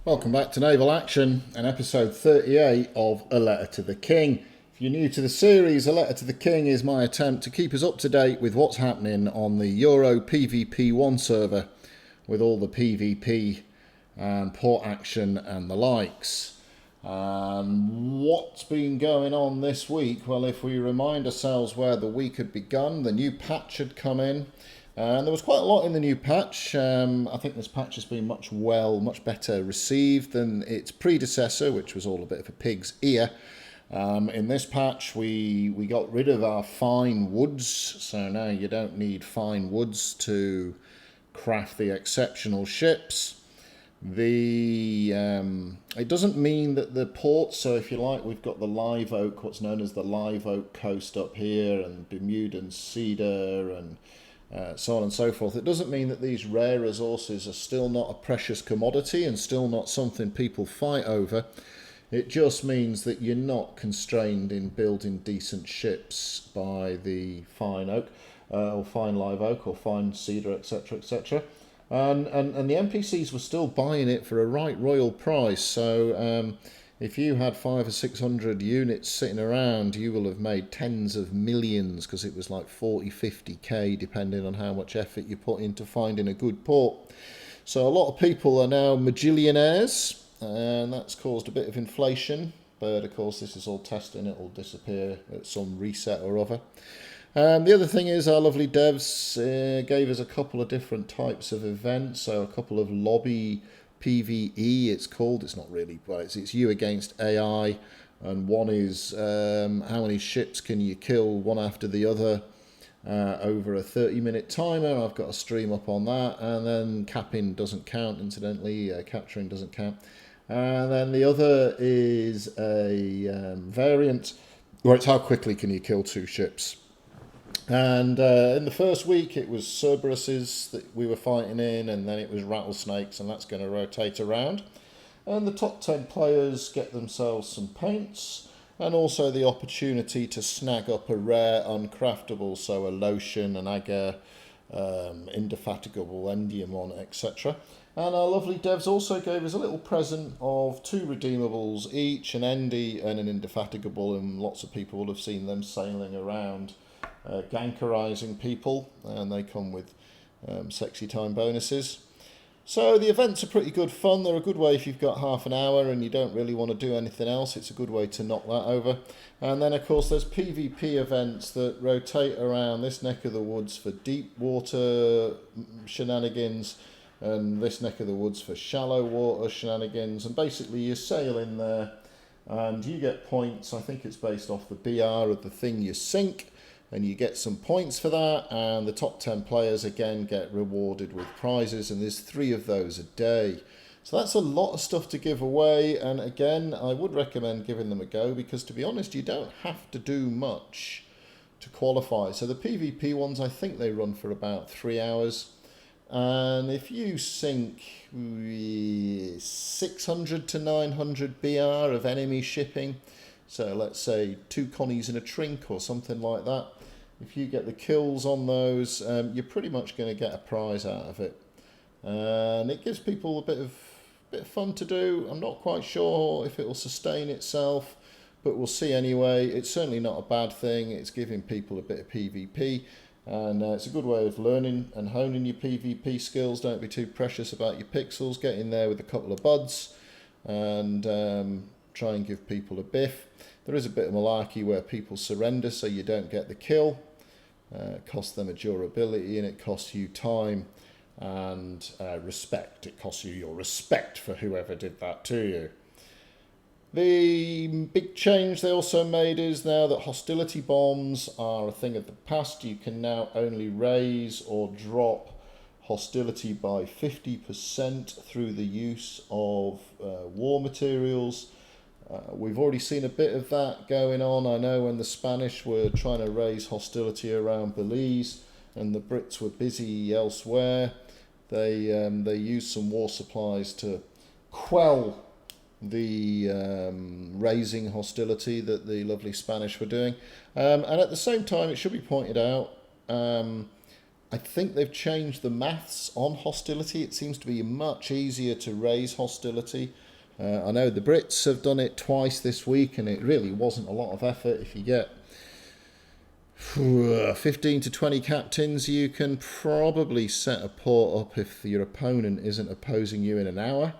Welcome back to Naval Action and episode 38 of A Letter to the King. If you're new to the series, A Letter to the King is my attempt to keep us up to date with what's happening on the Euro PvP 1 server with all the PvP and port action and the likes. What's been going on this week? Well, if we remind ourselves where the week had begun, the new patch had come in. And there was quite a lot in the new patch. I think this patch has been much better received than its predecessor, which was all a bit of a pig's ear. In this patch, we got rid of our fine woods, so now you don't need fine woods to craft the exceptional ships. It doesn't mean that the ports, so if you like, we've got the live oak, what's known as the live oak coast up here, and Bermudan cedar, and so on and so forth. It doesn't mean that these rare resources are still not a precious commodity and still not something people fight over. It just means that you're not constrained in building decent ships by the fine oak, or fine live oak, or fine cedar, etc., etc. And the NPCs were still buying it for a right royal price. So if you had 500 or 600 units sitting around, you will have made tens of millions, because it was like 40, 50k, depending on how much effort you put into finding a good port. So a lot of people are now magillionaires, and that's caused a bit of inflation. But of course, this is all testing. It will disappear at some reset or other. The other thing is our lovely devs gave us a couple of different types of events. So a couple of lobby PvE, it's called. It's not really, well, it's you against AI. And one is how many ships can you kill one after the other over a 30-minute timer. I've got a stream up on that. And then capping doesn't count, incidentally. Capturing doesn't count. And then the other is a variant where it's how quickly can you kill two ships. And in the first week, it was Cerberuses that we were fighting in, and then it was rattlesnakes, and that's going to rotate around. And the top 10 players get themselves some paints, and also the opportunity to snag up a rare uncraftable, so a lotion, an agar, indefatigable endiamon, etc. And our lovely devs also gave us a little present of 2 redeemables each, an endy and an indefatigable, and lots of people will have seen them sailing around gankerizing people, and they come with sexy time bonuses. So the events are pretty good fun. They're a good way if you've got half an hour and you don't really want to do anything else. It's a good way to knock that over. And then of course there's PvP events that rotate around this neck of the woods for deep water shenanigans, and this neck of the woods for shallow water shenanigans. And basically you sail in there and you get points. I think it's based off the BR of the thing you sink, and you get some points for that, and the top 10 players again get rewarded with prizes, and there's 3 of those a day. So that's a lot of stuff to give away, and again, I would recommend giving them a go, because to be honest, you don't have to do much to qualify. So the PvP ones, I think they run for about 3 hours, and if you sink 600 to 900 BR of enemy shipping, so let's say 2 connies and a trink or something like that, if you get the kills on those, you're pretty much going to get a prize out of it. And it gives people a bit of fun to do. I'm not quite sure if it will sustain itself, but we'll see anyway. It's certainly not a bad thing. It's giving people a bit of PvP, and it's a good way of learning and honing your PvP skills. Don't be too precious about your pixels. Get in there with a couple of buds and try and give people a biff. There is a bit of malarkey where people surrender so you don't get the kill. It costs them a durability, and it costs you time and respect. It costs you your respect for whoever did that to you. The big change they also made is now that hostility bombs are a thing of the past. You can now only raise or drop hostility by 50% through the use of war materials. We've already seen a bit of that going on. I know when the Spanish were trying to raise hostility around Belize and the Brits were busy elsewhere, they used some war supplies to quell the raising hostility that the lovely Spanish were doing. And at the same time, it should be pointed out, I think they've changed the maths on hostility. It seems to be much easier to raise hostility. I know the Brits have done it twice this week, and it really wasn't a lot of effort. If you get 15 to 20 captains, you can probably set a port up if your opponent isn't opposing you in an hour,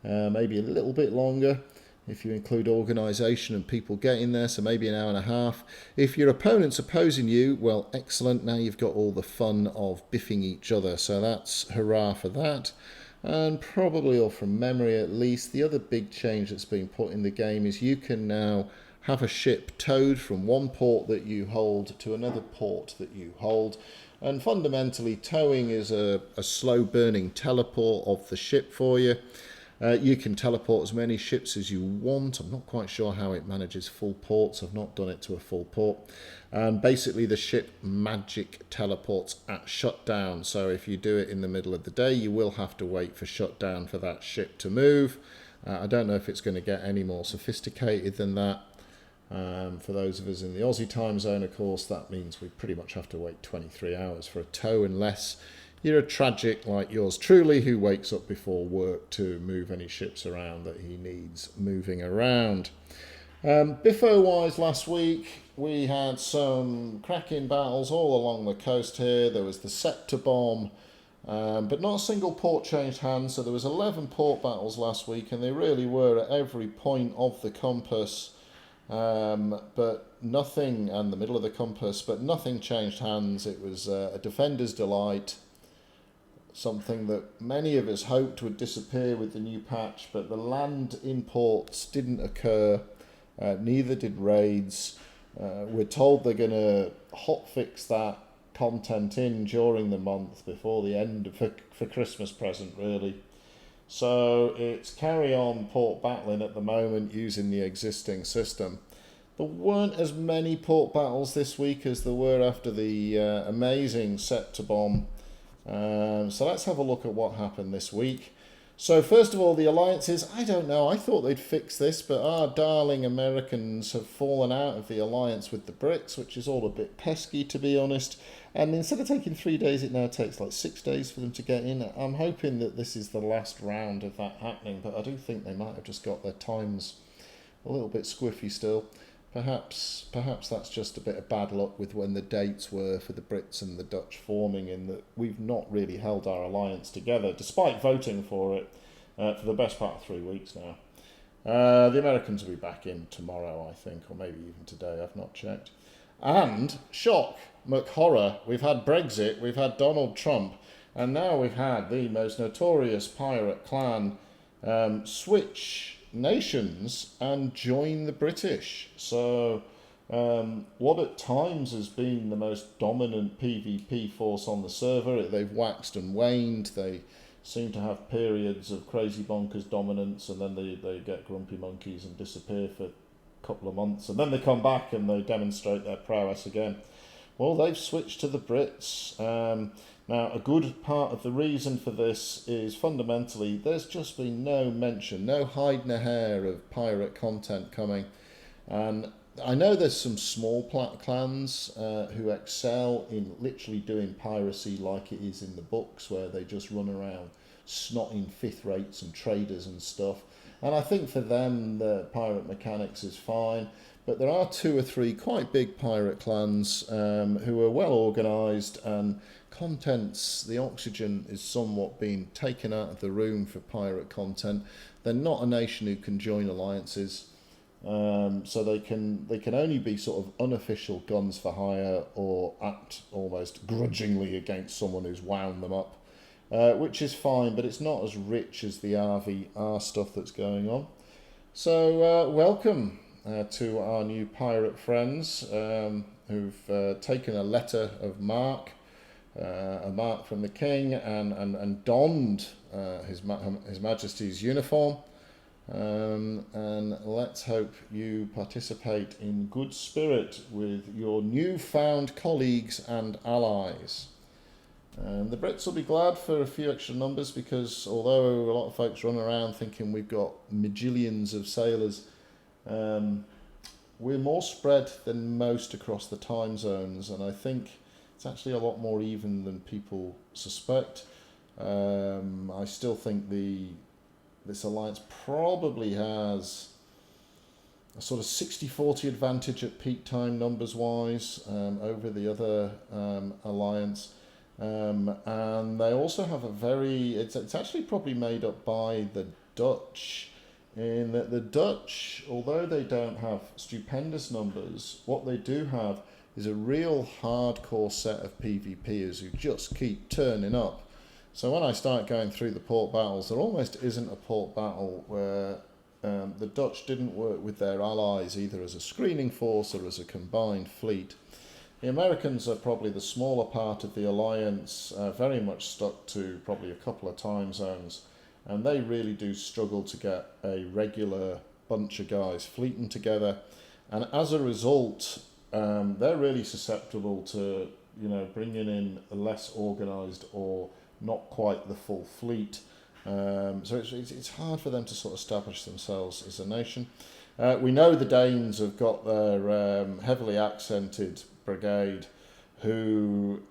maybe a little bit longer if you include organisation and people getting there, so maybe an hour and a half. If your opponent's opposing you, well, excellent, now you've got all the fun of biffing each other, so that's hurrah for that. And probably, or from memory at least, the other big change that's been put in the game is you can now have a ship towed from one port that you hold to another port that you hold. And fundamentally, towing is a slow burning teleport of the ship for you. You can teleport as many ships as you want. I'm not quite sure how it manages full ports. I've not done it to a full port. And basically the ship magic teleports at shutdown. So if you do it in the middle of the day, you will have to wait for shutdown for that ship to move. I don't know if it's going to get any more sophisticated than that. For those of us in the Aussie time zone, of course, that means we pretty much have to wait 23 hours for a tow, unless you're a tragic like yours truly who wakes up before work to move any ships around that he needs moving around. Biffo-wise, last week we had some cracking battles all along the coast here. There was the Scepter Bomb, but not a single port changed hands. So there was 11 port battles last week, and they really were at every point of the compass. But nothing, and the middle of the compass, but nothing changed hands. It was a defender's delight, something that many of us hoped would disappear with the new patch, but the land imports didn't occur, neither did raids. We're told they're going to hotfix that content in during the month before the end for Christmas present, really. So it's carry on port battling at the moment using the existing system. There weren't as many port battles this week as there were after the amazing Scepter Bomb. So let's have a look at what happened this week. So first of all, the alliances, I don't know, I thought they'd fix this, but our darling Americans have fallen out of the alliance with the Brits, which is all a bit pesky, to be honest. And instead of taking 3 days, it now takes like 6 days for them to get in. I'm hoping that this is the last round of that happening, but I do think they might have just got their times a little bit squiffy still. Perhaps that's just a bit of bad luck with when the dates were for the Brits and the Dutch forming, in that we've not really held our alliance together, despite voting for it for the best part of 3 weeks now. The Americans will be back in tomorrow, I think, or maybe even today, I've not checked. And, shock, McHorror, we've had Brexit, we've had Donald Trump, and now we've had the most notorious pirate clan switch nations and join the British. So what at times has been the most dominant PvP force on the server, they've waxed and waned. They seem to have periods of crazy bonkers dominance, and then they get grumpy monkeys and disappear for a couple of months, and then they come back and they demonstrate their prowess again. Well, they've switched to the Brits. Now, a good part of the reason for this is fundamentally there's just been no mention, no hiding a hair of pirate content coming. And I know there's some small clans who excel in literally doing piracy like it is in the books, where they just run around snotting fifth rates and traders and stuff. And I think for them, the pirate mechanics is fine. But there are 2 or 3 quite big pirate clans who are well organised, and contents, the oxygen is somewhat being taken out of the room for pirate content. They're not a nation who can join alliances, so they can only be sort of unofficial guns for hire or act almost grudgingly against someone who's wound them up, which is fine, but it's not as rich as the RVR stuff that's going on. So welcome to our new pirate friends who've taken a letter of marque, a mark from the king, and donned his Majesty's uniform. And let's hope you participate in good spirit with your newfound colleagues and allies. And the Brits will be glad for a few extra numbers, because although a lot of folks run around thinking we've got majillions of sailors, we're more spread than most across the time zones, and I think It's actually a lot more even than people suspect. I still think this alliance probably has a sort of 60-40 advantage at peak time numbers wise over the other alliance. And they also have a very, it's actually probably made up by the Dutch, in that the Dutch, although they don't have stupendous numbers, what they do have is a real hardcore set of PvPers who just keep turning up. So when I start going through the port battles, there almost isn't a port battle where the Dutch didn't work with their allies either as a screening force or as a combined fleet. The Americans are probably the smaller part of the alliance, very much stuck to probably a couple of time zones, and they really do struggle to get a regular bunch of guys fleeting together, and as a result they're really susceptible to, you know, bringing in a less organised or not quite the full fleet. So it's hard for them to sort of establish themselves as a nation. We know the Danes have got their heavily accented brigade, who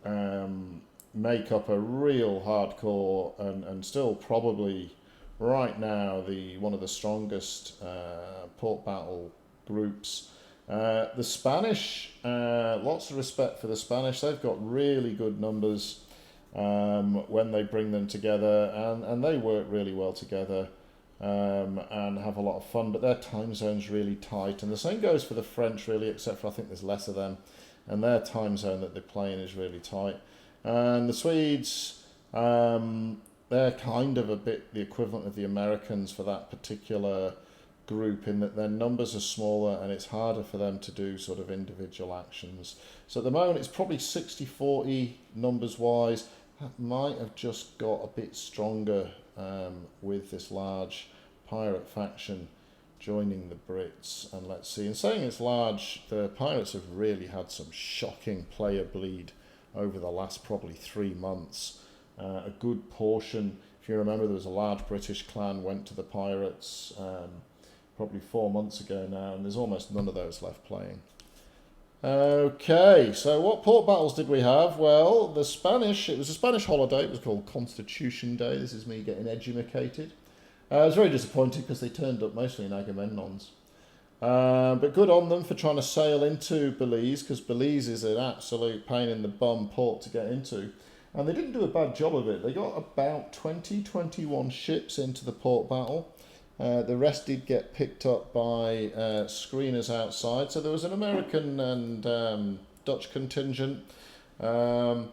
make up a real hardcore and still probably right now one of the strongest port battle groups. The Spanish, lots of respect for the Spanish. They've got really good numbers when they bring them together, and they work really well together and have a lot of fun, but their time zone's really tight, and the same goes for the French really, except for I think there's less of them, and their time zone that they're playing is really tight. And the Swedes, they're kind of a bit the equivalent of the Americans for that particular group, in that their numbers are smaller and it's harder for them to do sort of individual actions. So at the moment it's probably 60-40 numbers wise. That might have just got a bit stronger with this large pirate faction joining the Brits. And let's see, in saying it's large, the pirates have really had some shocking player bleed over the last probably 3 months. A good portion, if you remember, there was a large British clan went to the pirates probably 4 months ago now, and there's almost none of those left playing. Okay, so what port battles did we have? Well, the Spanish, it was a Spanish holiday, it was called Constitution Day. This is me getting edumacated. I was very disappointed because they turned up mostly in Agamemnons. But good on them for trying to sail into Belize, because Belize is an absolute pain in the bum port to get into. And they didn't do a bad job of it. They got about 21 ships into the port battle. The rest did get picked up by screeners outside. So there was an American and Dutch contingent. The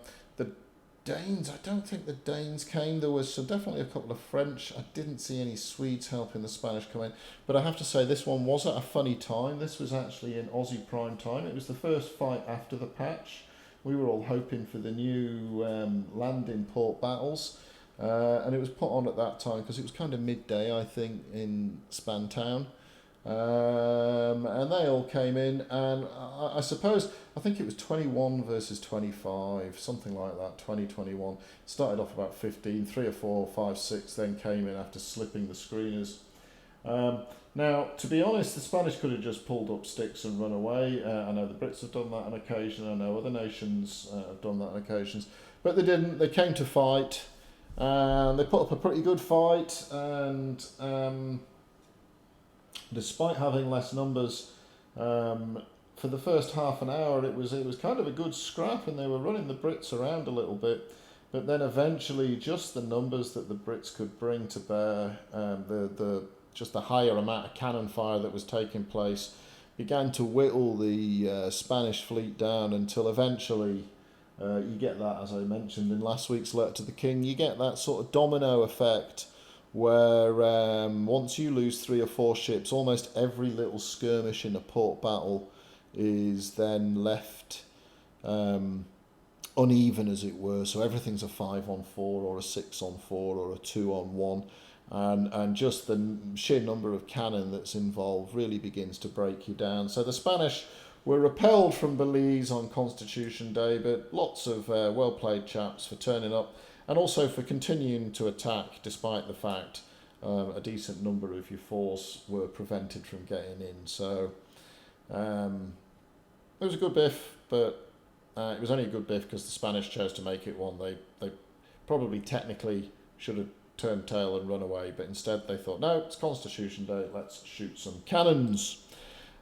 Danes, I don't think the Danes came. There was definitely a couple of French. I didn't see any Swedes helping the Spanish come in. But I have to say, this one was at a funny time. This was actually in Aussie prime time. It was the first fight after the patch. We were all hoping for the new landing port battles. And it was put on at that time because it was kind of midday, I think, in Spantown. And they all came in, and I suppose, I think it was 21 versus 25, something like that, 2021. Started off about 15, 3 or 4, 5, 6, then came in after slipping the screeners. Now, to be honest, the Spanish could have just pulled up sticks and run away. I know the Brits have done that on occasion, I know other nations have done that on occasions, but they didn't. They came to fight. They put up a pretty good fight, and despite having less numbers, for the first half an hour it was kind of a good scrap, and they were running the Brits around a little bit. But then eventually, just the numbers that the Brits could bring to bear, just the higher amount of cannon fire that was taking place, began to whittle the Spanish fleet down until eventually. You get that, as I mentioned in last week's letter to the King, you get that sort of domino effect where once you lose 3 or 4 ships, almost every little skirmish in a port battle is then left uneven, as it were. So everything's a 5-on-4 or a 6-on-4 or a 2-on-1. And just the sheer number of cannon that's involved really begins to break you down. So the Spanish were repelled from Belize on Constitution Day, but lots of well-played chaps for turning up, and also for continuing to attack despite the fact a decent number of your force were prevented from getting in. So it was a good biff, but It was only a good biff because the Spanish chose to make it one. They probably technically should have turned tail and run away, but instead they thought, no, it's Constitution Day, let's shoot some cannons.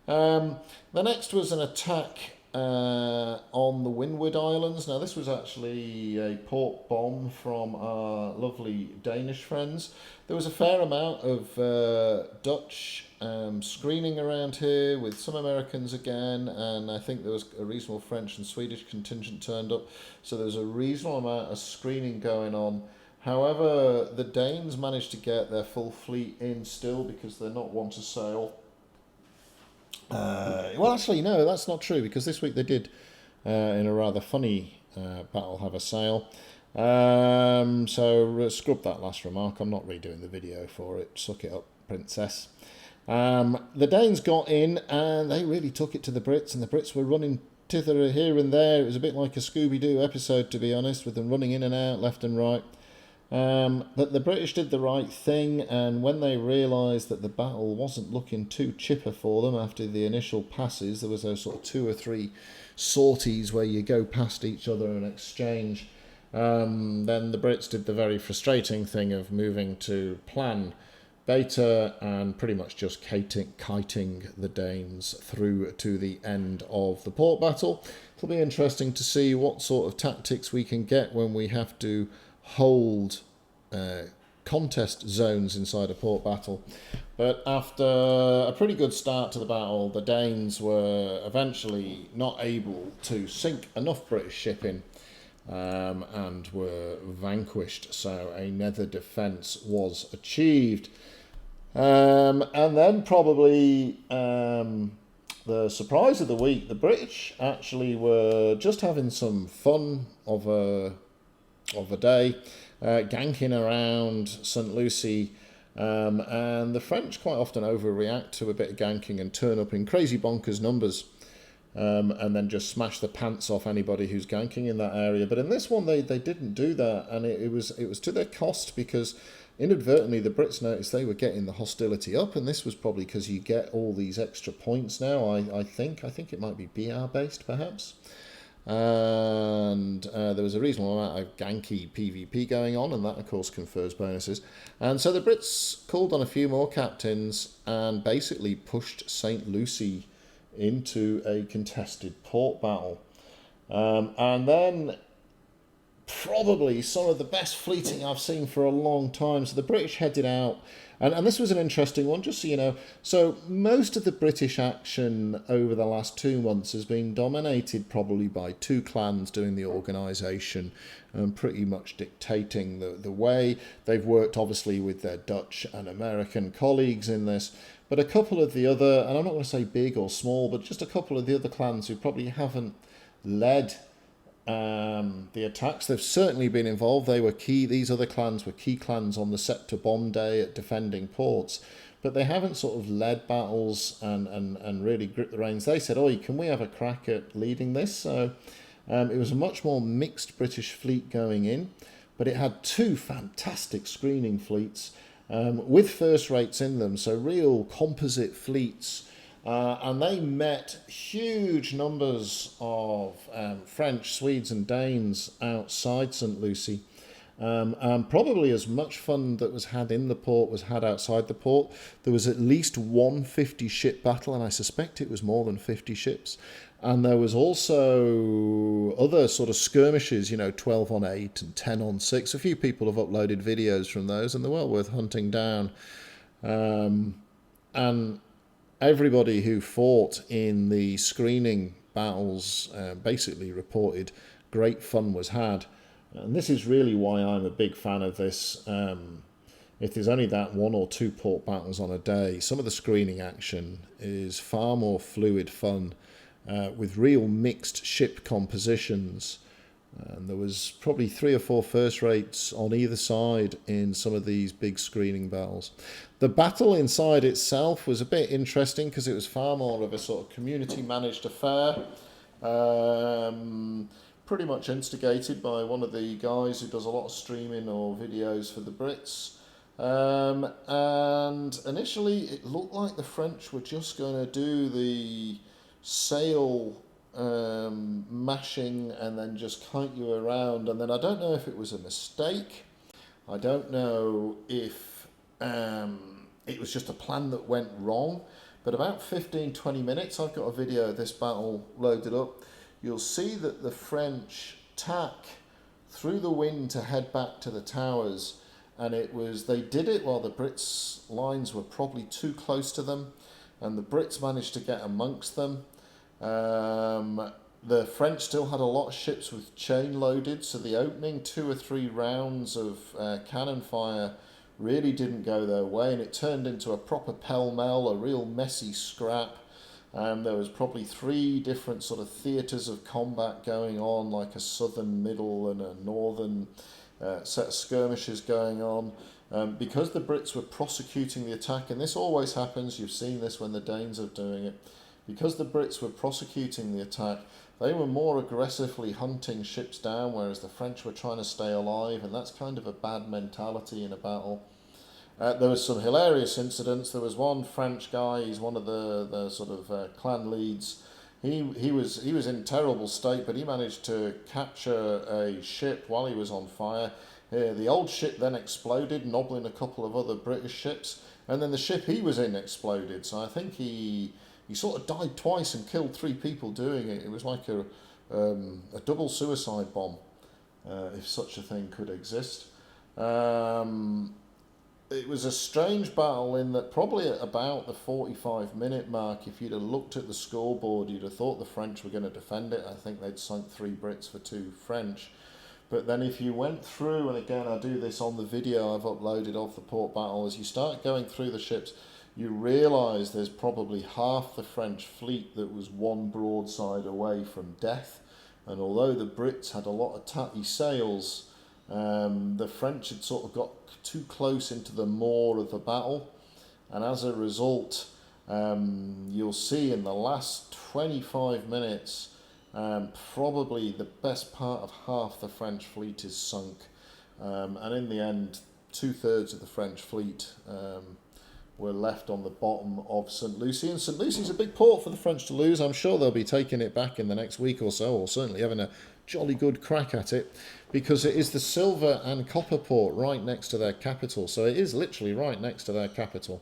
The next was an attack on the Windward Islands. Now, this was actually a port bomb from our lovely Danish friends. There was a fair amount of Dutch screening around here with some Americans again, and I think there was a reasonable French and Swedish contingent turned up, so there was a reasonable amount of screening going on. However, the Danes managed to get their full fleet in still because they're not one to sail. Well, actually, no, that's not true, because this week they did, in a rather funny battle, have a sail. So scrub that last remark. I'm not redoing the video for it. Suck it up, princess. The Danes got in and they really took it to the Brits, and the Brits were running thither here and there. It was a bit like a Scooby-Doo episode, to be honest, with them running in and out, left and right. But the British did the right thing, and when they realised that the battle wasn't looking too chipper for them after the initial passes, there was those sort of 2 or 3 sorties where you go past each other and exchange, then the Brits did the very frustrating thing of moving to plan beta and pretty much just kiting the Danes through to the end of the port battle. It'll be interesting to see what sort of tactics we can get when we have to hold contest zones inside a port battle. But after a pretty good start to the battle, the Danes were eventually not able to sink enough British shipping and were vanquished, so a nether defence was achieved. And then probably the surprise of the week, the British actually were just having some fun of a day, ganking around St. Lucie, and the French quite often overreact to a bit of ganking and turn up in crazy bonkers numbers, and then just smash the pants off anybody who's ganking in that area. But in this one, they didn't do that, and it was to their cost, because inadvertently the Brits noticed they were getting the hostility up, and this was probably because you get all these extra points now. I think it might be BR based perhaps. And there was a reasonable amount of ganky PvP going on, and that of course confers bonuses. And so the Brits called on a few more captains and basically pushed St. Lucie into a contested port battle. And then probably some of the best fleeting I've seen for a long time. So the British headed out, and this was an interesting one, just so you know. So most of the British action over the last 2 months has been dominated probably by 2 clans doing the organisation and pretty much dictating the way. They've worked obviously with their Dutch and American colleagues in this, but a couple of the other, and I'm not going to say big or small, but just a couple of the other clans who probably haven't led the attacks. They've certainly been involved. They were key. These other clans were key clans on the sector bomb day at defending ports, but they haven't sort of led battles and really gripped the reins. They said, "Oi, can we have a crack at leading this?" So it was a much more mixed British fleet going in, but it had 2 fantastic screening fleets with first rates in them, so real composite fleets. And they met huge numbers of French, Swedes and Danes outside St. Lucie. And probably as much fun that was had in the port was had outside the port. There was at least 1 50-ship battle, and I suspect it was more than 50 ships. And there was also other sort of skirmishes, 12 on 8 and 10 on 6. A few people have uploaded videos from those, and they're well worth hunting down. And everybody who fought in the screening battles basically reported great fun was had. And this is really why I'm a big fan of this. If there's only that 1 or 2 port battles on a day, some of the screening action is far more fluid fun with real mixed ship compositions. And there was probably 3 or 4 first rates on either side in some of these big screening battles. The battle inside itself was a bit interesting because it was far more of a sort of community managed affair. Pretty much instigated by one of the guys who does a lot of streaming or videos for the Brits. And initially it looked like the French were just going to do the sail mashing and then just kite you around. And then I don't know if it was a mistake. I don't know if it was just a plan that went wrong. But about 15-20 minutes, I've got a video of this battle loaded up. You'll see that the French tack through the wind to head back to the towers. And they did it while the Brits' lines were probably too close to them. And the Brits managed to get amongst them. The French still had a lot of ships with chain loaded, so the opening 2 or 3 rounds of cannon fire really didn't go their way, and it turned into a proper pell-mell, a real messy scrap. There was probably 3 different sort of theatres of combat going on, like a southern, middle and a northern set of skirmishes going on. Because the Brits were prosecuting the attack, and this always happens, you've seen this when the Danes are doing it, because the Brits were prosecuting the attack, they were more aggressively hunting ships down, whereas the French were trying to stay alive, and that's kind of a bad mentality in a battle. There was some hilarious incidents. There was one French guy, he's one of the sort of clan leads. He was in terrible state, but he managed to capture a ship while he was on fire. The old ship then exploded, knobbling a couple of other British ships, and then the ship he was in exploded. So I think he sort of died twice and killed 3 people doing it. It was like a double suicide bomb, if such a thing could exist. It was a strange battle in that probably at about the 45-minute mark, if you'd have looked at the scoreboard, you'd have thought the French were going to defend it. I think they'd sunk 3 Brits for 2 French. But then if you went through, and again I do this on the video I've uploaded of the port battle, as you start going through the ships, you realise there's probably half the French fleet that was 1 broadside away from death. And although the Brits had a lot of tatty sails, the French had sort of got too close into the maw of the battle. And as a result, you'll see in the last 25 minutes, probably the best part of half the French fleet is sunk. And in the end, 2/3 of the French fleet were left on the bottom of St. Lucie. And St. Lucie's a big port for the French to lose. I'm sure they'll be taking it back in the next week or so, or certainly having a jolly good crack at it, because it is the silver and copper port right next to their capital. So it is literally right next to their capital.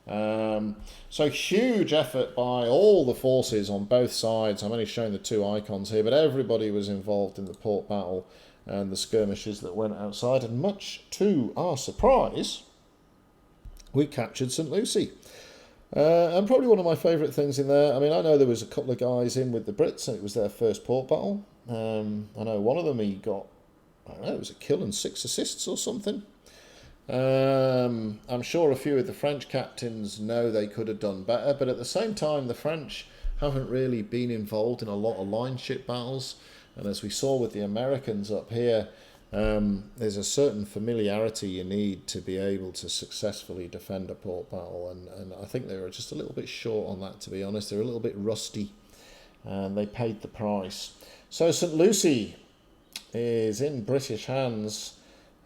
So huge effort by all the forces on both sides. I'm only showing the 2 icons here, but everybody was involved in the port battle and the skirmishes that went outside. And much to our surprise, we captured St. Lucie. And probably one of my favourite things in there, I mean, I know there was a couple of guys in with the Brits and it was their first port battle. I know one of them, he got, I don't know, it was a kill and 6 assists or something. I'm sure a few of the French captains know they could have done better, but at the same time, the French haven't really been involved in a lot of line ship battles. And as we saw with the Americans up here, there's a certain familiarity you need to be able to successfully defend a port battle, and I think they were just a little bit short on that, to be honest. They're a little bit rusty, and they paid the price. So St. Lucie is in British hands,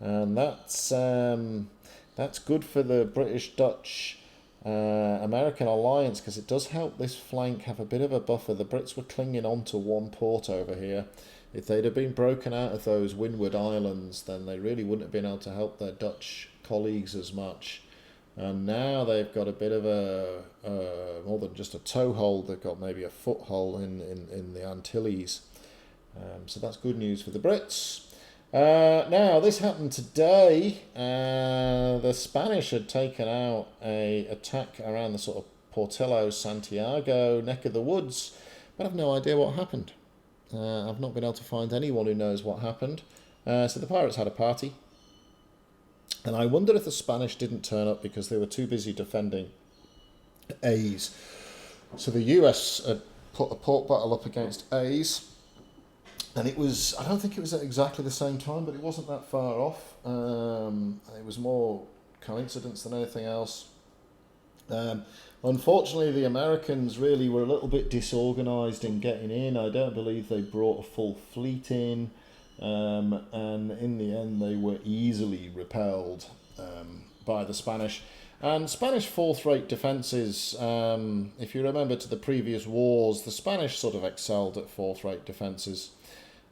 and that's good for the British-Dutch American alliance, because it does help this flank have a bit of a buffer. The Brits were clinging on to 1 port over here. If they'd have been broken out of those windward islands, then they really wouldn't have been able to help their Dutch colleagues as much. And now they've got a bit of a, more than just a toehold, they've got maybe a foothold in the Antilles. So that's good news for the Brits. Now, this happened today. The Spanish had taken out a attack around the sort of Portillo, Santiago neck of the woods, but I've no idea what happened. I've not been able to find anyone who knows what happened. So the pirates had a party. And I wonder if the Spanish didn't turn up because they were too busy defending A's. So the US had put a port battle up against A's. And it was, I don't think it was at exactly the same time, but it wasn't that far off. It was more coincidence than anything else. Unfortunately, the Americans really were a little bit disorganised in getting in. I don't believe they brought a full fleet in. And in the end, they were easily repelled by the Spanish. And Spanish fourth-rate defences, if you remember to the previous wars, the Spanish sort of excelled at fourth-rate defences.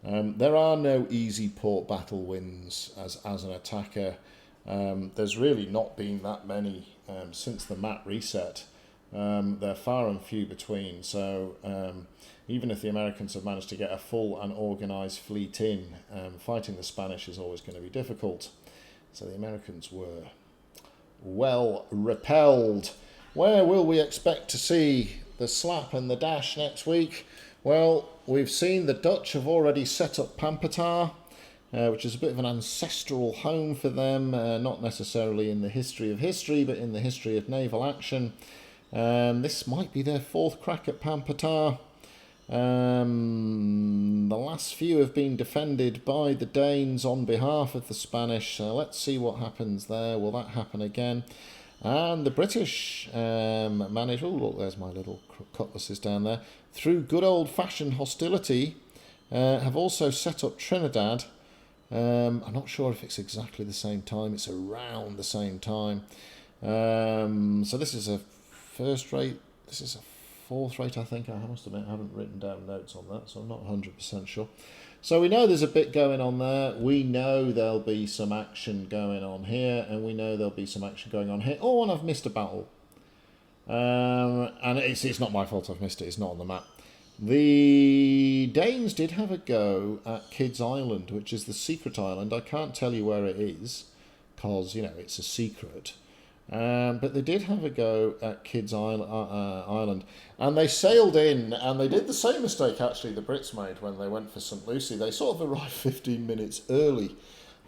There are no easy port battle wins as an attacker. There's really not been that many since the map reset. They're far and few between. So even if the Americans have managed to get a full and organised fleet in, fighting the Spanish is always going to be difficult. So the Americans were well repelled. Where will we expect to see the slap and the dash next week? Well, we've seen the Dutch have already set up Pampeltaar, which is a bit of an ancestral home for them, not necessarily in the history of history, but in the history of naval action. This might be their fourth crack at Pampeltaar. The last few have been defended by the Danes on behalf of the Spanish. Let's see what happens there. Will that happen again? And the British manage... Oh, look, there's my little cutlasses down there. Through good old-fashioned hostility, have also set up Trinidad. I'm not sure if it's exactly the same time. It's around the same time. So this is a first-rate... This is a fourth rate, I think. I must admit I haven't written down notes on that, so I'm not 100% sure. So we know there's a bit going on there. We know there'll be some action going on here, and we know there'll be some action going on here. Oh, and I've missed a battle. And it's not my fault I've missed it. It's not on the map. The Danes did have a go at Kidd's Island, which is the secret island. I can't tell you where it is, because, you know, it's a secret. But they did have a go at Kidd's Island, and they sailed in, and they did the same mistake actually the Brits made when they went for St. Lucie. They sort of arrived 15 minutes early,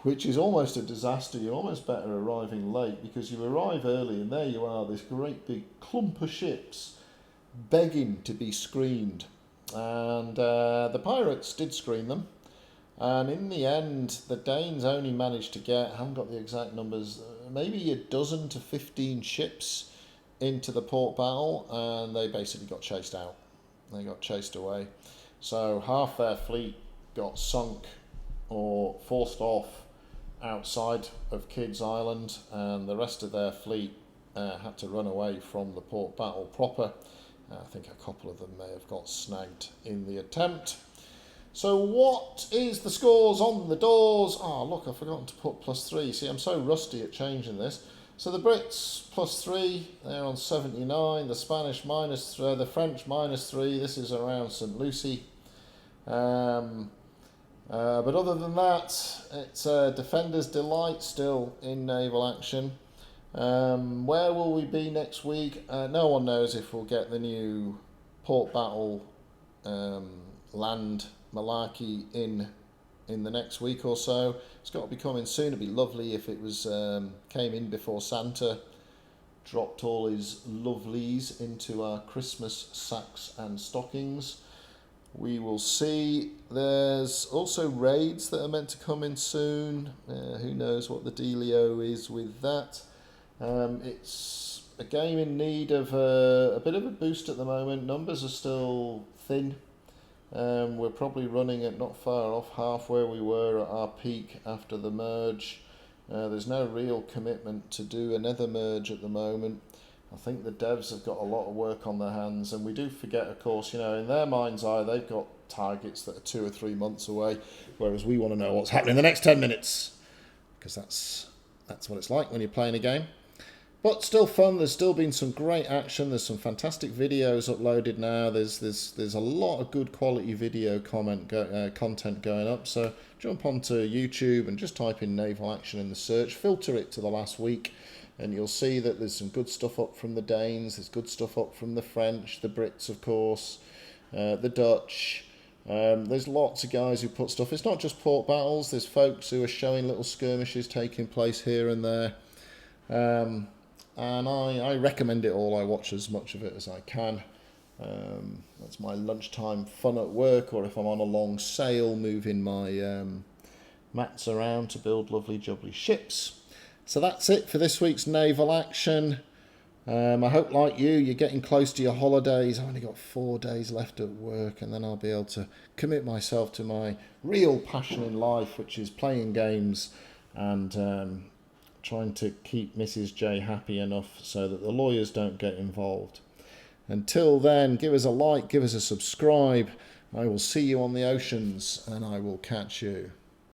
which is almost a disaster. You're almost better arriving late, because you arrive early and there you are, this great big clump of ships begging to be screened. And the pirates did screen them. And in the end, the Danes only managed to get, I haven't got the exact numbers, maybe a dozen to 15 ships into the port battle, and they basically got chased out. They got chased away. So half their fleet got sunk or forced off outside of Kidd's Island, and the rest of their fleet had to run away from the port battle proper. I think a couple of them may have got snagged in the attempt. So what is the scores on the doors? Oh, look, I've forgotten to put +3. See, I'm so rusty at changing this. So the Brits +3, they're on 79. The Spanish -3, the French -3. This is around St. Lucie. But other than that, it's a defender's delight still in naval action. Where will we be next week? No one knows if we'll get the new port battle land malarkey in the next week or so. It's got to be coming soon. It'd be lovely if it was came in before Santa dropped all his lovelies into our Christmas sacks and stockings. We will see. There's also raids that are meant to come in soon. Who knows what the dealio is with that. It's a game in need of a bit of a boost at the moment. Numbers are still thin. We're probably running at not far off half where we were at our peak after the merge. There's no real commitment to do another merge at the moment. I think the devs have got a lot of work on their hands, and we do forget, of course, you know, in their mind's eye, they've got targets that are 2 or 3 months away, whereas we want to know what's happening in the next 10 minutes, because that's what it's like when you're playing a game. But still fun. There's still been some great action. There's some fantastic videos uploaded now. There's a lot of good quality video content going up. So jump onto YouTube and just type in naval action in the search. Filter it to the last week, and you'll see that there's some good stuff up from the Danes. There's good stuff up from the French, the Brits, of course, the Dutch. There's lots of guys who put stuff. It's not just port battles. There's folks who are showing little skirmishes taking place here and there. And I recommend it all. I watch as much of it as I can. That's my lunchtime fun at work, or if I'm on a long sail, moving my mats around to build lovely jubbly ships. So that's it for this week's naval action. I hope, like you, you're getting close to your holidays. I've only got 4 days left at work, and then I'll be able to commit myself to my real passion in life, which is playing games and trying to keep Mrs. J happy enough so that the lawyers don't get involved. Until then, give us a like, give us a subscribe. I will see you on the oceans, and I will catch you.